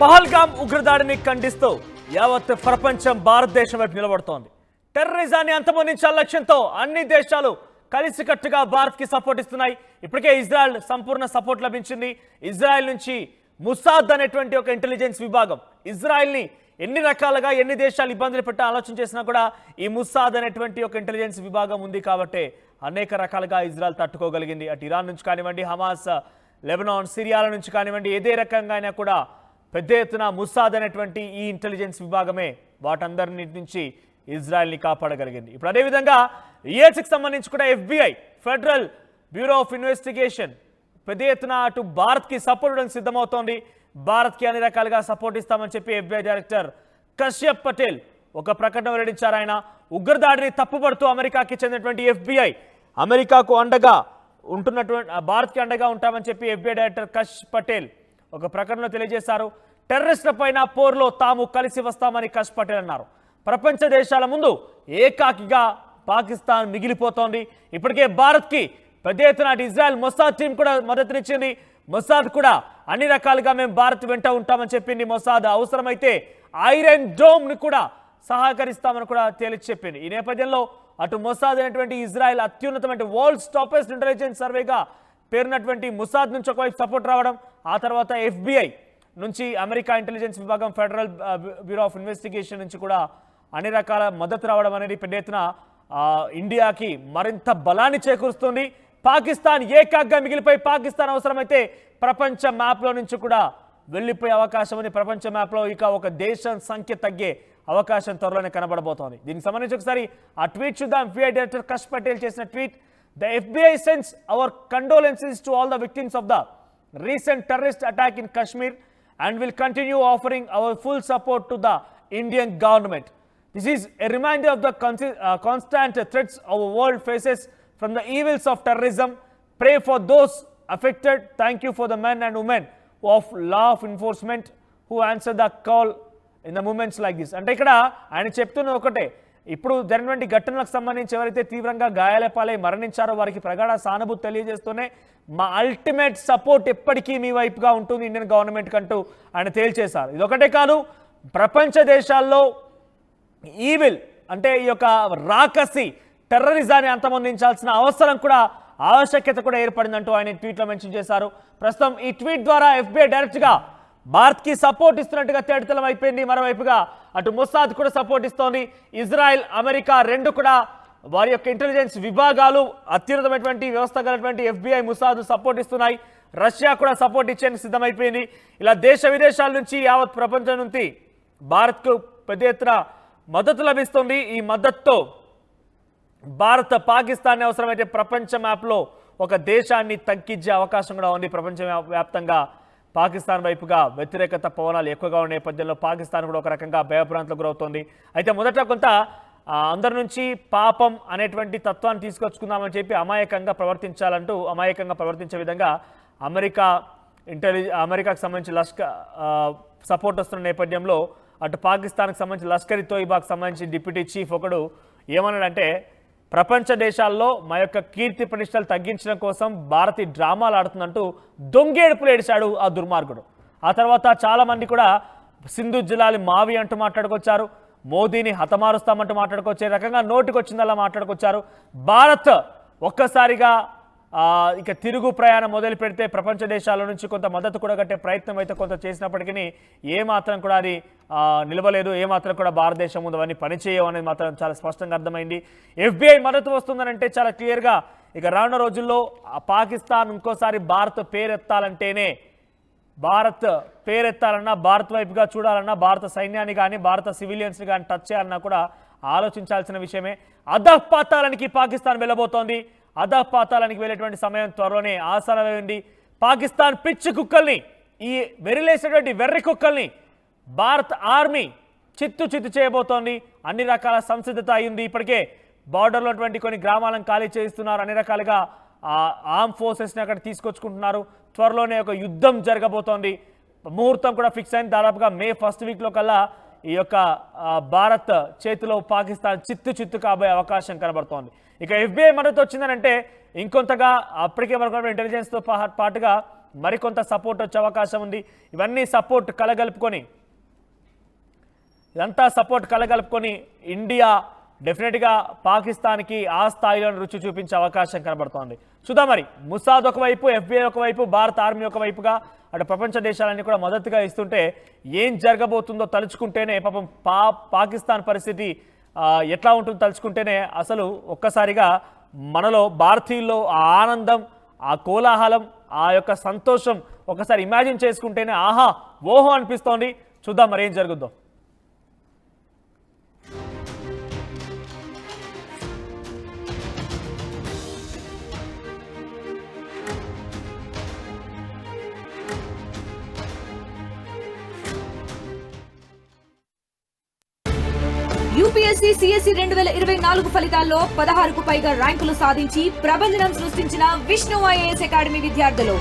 పహల్గామ్ ఉగ్రదాడిని ఖండిస్తూ యావత్ ప్రపంచం భారతదేశం వైపు నిలబడుతోంది. టెర్రరిజాన్ని అంతమొందించాల లక్ష్యంతో అన్ని దేశాలు కలిసికట్టుగా భారత్కి సపోర్ట్ ఇస్తున్నాయి. ఇప్పటికే ఇజ్రాయెల్ సంపూర్ణ సపోర్ట్ లభించింది. ఇజ్రాయెల్ నుంచి ముసాద్ అనేటువంటి ఒక ఇంటెలిజెన్స్ విభాగం ఇజ్రాయెల్ని ఎన్ని రకాలుగా ఎన్ని దేశాలు ఇబ్బందులు పెట్టే ఆలోచన చేసినా కూడా ఈ ముసాద్ అనేటువంటి ఒక ఇంటెలిజెన్స్ విభాగం ఉంది కాబట్టి అనేక రకాలుగా ఇజ్రాయెల్ తట్టుకోగలిగింది. అటు ఇరాన్ నుంచి కానివ్వండి, హమాస్, లెబనాన్, సిరియాల నుంచి కానివ్వండి, ఏదే రకంగా అయినా కూడా పెద్ద ఎత్తున ముసాద్ అనేటువంటి ఈ ఇంటెలిజెన్స్ విభాగమే వాటందరి నుంచి ఇజ్రాయెల్ని కాపాడగలిగింది. ఇప్పుడు అదేవిధంగా యుఎస్కి సంబంధించి కూడా FBI federal bureau of investigation పెద్ద ఎత్తున అటు భారత్కి సపోర్ట్ ఇవ్వడానికి సిద్ధమవుతోంది. భారత్కి అన్ని రకాలుగా సపోర్ట్ ఇస్తామని చెప్పి FBI డైరెక్టర్ కశ్యప్ పటేల్ ఒక ప్రకటన వెల్లడించారు. ఆయన ఉగ్రదాడిని తప్పుపడుతూ అమెరికాకి చెందినటువంటి FBI అమెరికాకు అండగా ఉంటున్నటువంటి భారత్కి అండగా ఉంటామని చెప్పి FBI డైరెక్టర్ కశ్యప్ పటేల్ ఒక ప్రకటనలో తెలియజేశారు. టెర్రరిస్టుల పైన పోర్లో తాము కలిసి వస్తామని కశ్యప్ పటేల్ అన్నారు. ప్రపంచ దేశాల ముందు ఏకాకిగా పాకిస్తాన్ మిగిలిపోతోంది. ఇప్పటికే భారత్కి పెద్ద ఎత్తున ఇజ్రాయెల్ మొసాద్ టీం కూడా మద్దతునిచ్చింది. మొసాద్ కూడా అన్ని రకాలుగా మేము భారత్ వెంట ఉంటామని చెప్పింది. మొసాద్ అవసరమైతే ఐరన్ డోమ్ని కూడా సహకరిస్తామని కూడా తేల్చి చెప్పింది. ఈ నేపథ్యంలో అటు మొసాద్ అనేటువంటి ఇజ్రాయెల్ అత్యున్నతమైన వరల్డ్ టాపెస్ట్ ఇంటెలిజెన్స్ సర్వేగా పేరున్నటువంటి మొసాద్ నుంచి ఒకవైపు సపోర్ట్ రావడం, ఆ తర్వాత FBI నుంచి అమెరికా ఇంటెలిజెన్స్ విభాగం ఫెడరల్ బ్యూరో ఆఫ్ ఇన్వెస్టిగేషన్ నుంచి కూడా అన్ని రకాల మద్దతు రావడం అనేది పెద్ద ఎత్తున ఇండియాకి మరింత బలాన్ని చేకూరుస్తుంది. పాకిస్తాన్ ఏకాగ్గా మిగిలిపోయి పాకిస్తాన్ అవసరమైతే ప్రపంచ మ్యాప్లో నుంచి కూడా వెళ్ళిపోయే అవకాశం ఉంది. ప్రపంచ మ్యాప్లో ఇక ఒక దేశం సంఖ్య తగ్గే అవకాశం త్వరలోనే కనబడబోతోంది. దీనికి సంబంధించి ఒకసారి ఆ ట్వీట్ చూద్దాం. FBI డైరెక్టర్ కశ్యప్ పటేల్ చేసిన tweet: The FBI sends our condolences to all the victims of the recent terrorist attack in Kashmir and will continue offering our full support to the Indian government. This is a reminder of the constant threats our world faces from the evils of terrorism. Pray for those affected. Thank you for the men and women of law enforcement who answer the call in the moments like this. అంటే ఇక్కడ ఆయన చెప్తున్న ఒకటే, ఇప్పుడు జరిగినటువంటి ఘటనలకు సంబంధించి ఎవరైతే తీవ్రంగా గాయాల పాలై మరణించారో వారికి ప్రగాఢ సానుభూతి తెలియజేస్తూనే మా అల్టిమేట్ సపోర్ట్ ఎప్పటికీ మీ వైపుగా ఉంటుంది ఇండియన్ గవర్నమెంట్ కంటూ ఆయన తేల్చేశారు. ఇదొకటే కాదు, ప్రపంచ దేశాల్లో ఈవిల్ అంటే ఈ యొక్క రాకసి టెర్రరిజాన్ని అంతమొందించాల్సిన అవసరం కూడా ఆవశ్యకత కూడా ఏర్పడిందంటూ ఆయన ట్వీట్లో మెన్షన్ చేశారు. ప్రస్తుతం ఈ ట్వీట్ ద్వారా FBI డైరెక్ట్గా భారత్కి సపోర్ట్ ఇస్తున్నట్టుగా తేటతెల్లం అయిపోయింది. మరోవైపుగా అటు మొసాద్ కూడా సపోర్ట్ ఇస్తోంది. ఇజ్రాయెల్, అమెరికా రెండు కూడా వారి యొక్క ఇంటెలిజెన్స్ విభాగాలు అత్యున్నతమైనటువంటి వ్యవస్థ కలిగినటువంటి FBI, మొసాద్ సపోర్ట్ ఇస్తున్నాయి. రష్యా కూడా సపోర్ట్ ఇచ్చేందుకు సిద్ధమైపోయింది. ఇలా దేశ విదేశాల నుంచి యావత్ ప్రపంచం నుంచి భారత్కు పెద్ద ఎత్తున మద్దతు లభిస్తుంది. ఈ మద్దతుతో భారత్ పాకిస్తాన్ అవసరమైతే ప్రపంచ మ్యాప్లో ఒక దేశాన్ని తగ్గించే అవకాశం కూడా ఉంది. ప్రపంచ వ్యాప్తంగా పాకిస్తాన్ వైపుగా వ్యతిరేకత పవనాలు ఎక్కువగా ఉన్న నేపథ్యంలో పాకిస్తాన్ కూడా ఒక రకంగా భయభ్రాంతులకు గురవుతోంది. అయితే మొదట కొంత అందరి నుంచి పాపం అనేటువంటి తత్వాన్ని తీసుకొచ్చుకుందామని చెప్పి అమాయకంగా ప్రవర్తించే విధంగా అమెరికాకు సంబంధించి సపోర్ట్ వస్తున్న నేపథ్యంలో అటు పాకిస్తాన్కి సంబంధించి లష్కర్-ఇ-తోయిబాకు సంబంధించి డిప్యూటీ చీఫ్ ఒకడు ఏమన్నాడంటే, ప్రపంచ దేశాల్లో మా యొక్క కీర్తి ప్రతిష్టలు తగ్గించడం కోసం భారత్ డ్రామాలు ఆడుతుందంటూ దొంగేడుపులు ఏడిచాడు ఆ దుర్మార్గుడు. ఆ తర్వాత చాలామంది కూడా సింధు జిల్లాలి మావి అంటూ మాట్లాడుకొచ్చారు, మోదీని హతమారుస్తామంటూ మాట్లాడుకొచ్చే రకంగా నోటికి వచ్చిందల్లా మాట్లాడుకొచ్చారు. భారత్ ఒక్కసారిగా ఇక తిరుగు ప్రయాణం మొదలు పెడితే ప్రపంచ దేశాల నుంచి కొంత మద్దతు కూడా కట్టే ప్రయత్నం అయితే కొంత చేసినప్పటికీ ఏమాత్రం కూడా అది నిలవలేదు. ఏమాత్రం కూడా భారతదేశం ముందు అవన్నీ పనిచేయవు అనేది మాత్రం చాలా స్పష్టంగా అర్థమైంది. FBI మద్దతు వస్తుందనంటే చాలా క్లియర్గా ఇక రానున్న రోజుల్లో పాకిస్తాన్ ఇంకోసారి భారత్ పేరెత్తాలంటేనే, భారత్ పేరెత్తాలన్నా, భారత్ వైపుగా చూడాలన్నా, భారత సైన్యాన్ని కానీ భారత సివిలియన్స్ని కానీ టచ్ చేయాలన్నా కూడా ఆలోచించాల్సిన విషయమే. అధఃపాతాళానికి పాకిస్తాన్ వెళ్ళబోతోంది. అధఃపాతాళానికి వెళ్ళేటువంటి సమయం త్వరలోనే ఆసన్నమైంది. పాకిస్తాన్ పిచ్చి కుక్కల్ని, ఈ వెర్రిలేసినటువంటి వెర్రి కుక్కల్ని భారత్ ఆర్మీ చిత్తు చేయబోతోంది. అన్ని రకాల సంసిద్ధత అయింది. ఇప్పటికే బార్డర్లో ఉన్నటువంటి కొన్ని గ్రామాలను ఖాళీ చేయిస్తున్నారు. అన్ని రకాలుగా ఆర్మ్ ఫోర్సెస్ని అక్కడ తీసుకొచ్చుకుంటున్నారు. త్వరలోనే ఒక యుద్ధం జరగబోతోంది. ముహూర్తం కూడా ఫిక్స్ అయింది. దాదాపుగా మే 1st వీక్లో కల్లా ఈ యొక్క భారత్ చేతిలో పాకిస్తాన్ చిత్తు కాబోయే అవకాశం కనబడుతోంది. ఇక FBI మద్దతు వచ్చిందనంటే ఇంకొంతగా అప్పటికే వరకు ఇంటెలిజెన్స్తో పాటుగా మరికొంత సపోర్ట్ వచ్చే అవకాశం ఉంది. ఇవన్నీ సపోర్ట్ కలగలుపుకొని ఇండియా డెఫినెట్గా పాకిస్తాన్కి ఆ స్థాయిలో రుచి చూపించే అవకాశం కనబడుతోంది. చూద్దాం మరి. ముసాద్ ఒకవైపు, FBI ఒకవైపు, భారత ఆర్మీ ఒకవైపుగా అటు ప్రపంచ దేశాలన్నీ కూడా మద్దతుగా ఇస్తుంటే ఏం జరగబోతుందో తలుచుకుంటేనే పాపం పాకిస్తాన్ పరిస్థితి ఎట్లా ఉంటుందో తలుచుకుంటేనే అసలు ఒక్కసారిగా మనలో భారతీయుల్లో ఆ ఆనందం, ఆ కోలాహలం, ఆ యొక్క సంతోషం ఒకసారి ఇమాజిన్ చేసుకుంటేనే ఆహా ఓహో అనిపిస్తోంది. చూద్దాం మరి ఏం జరుగుద్దో. యూపీఎస్సీ CSE 2024 ఫలితాల్లో 16కు పైగా ర్యాంకులు సాధించి ప్రభంజనం సృష్టించిన విష్ణు IAS అకాడమీ విద్యార్థులు.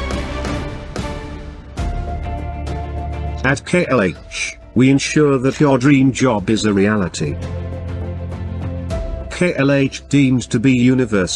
At KLH, we ensure that your dream job is a reality. KLH deemed to be university.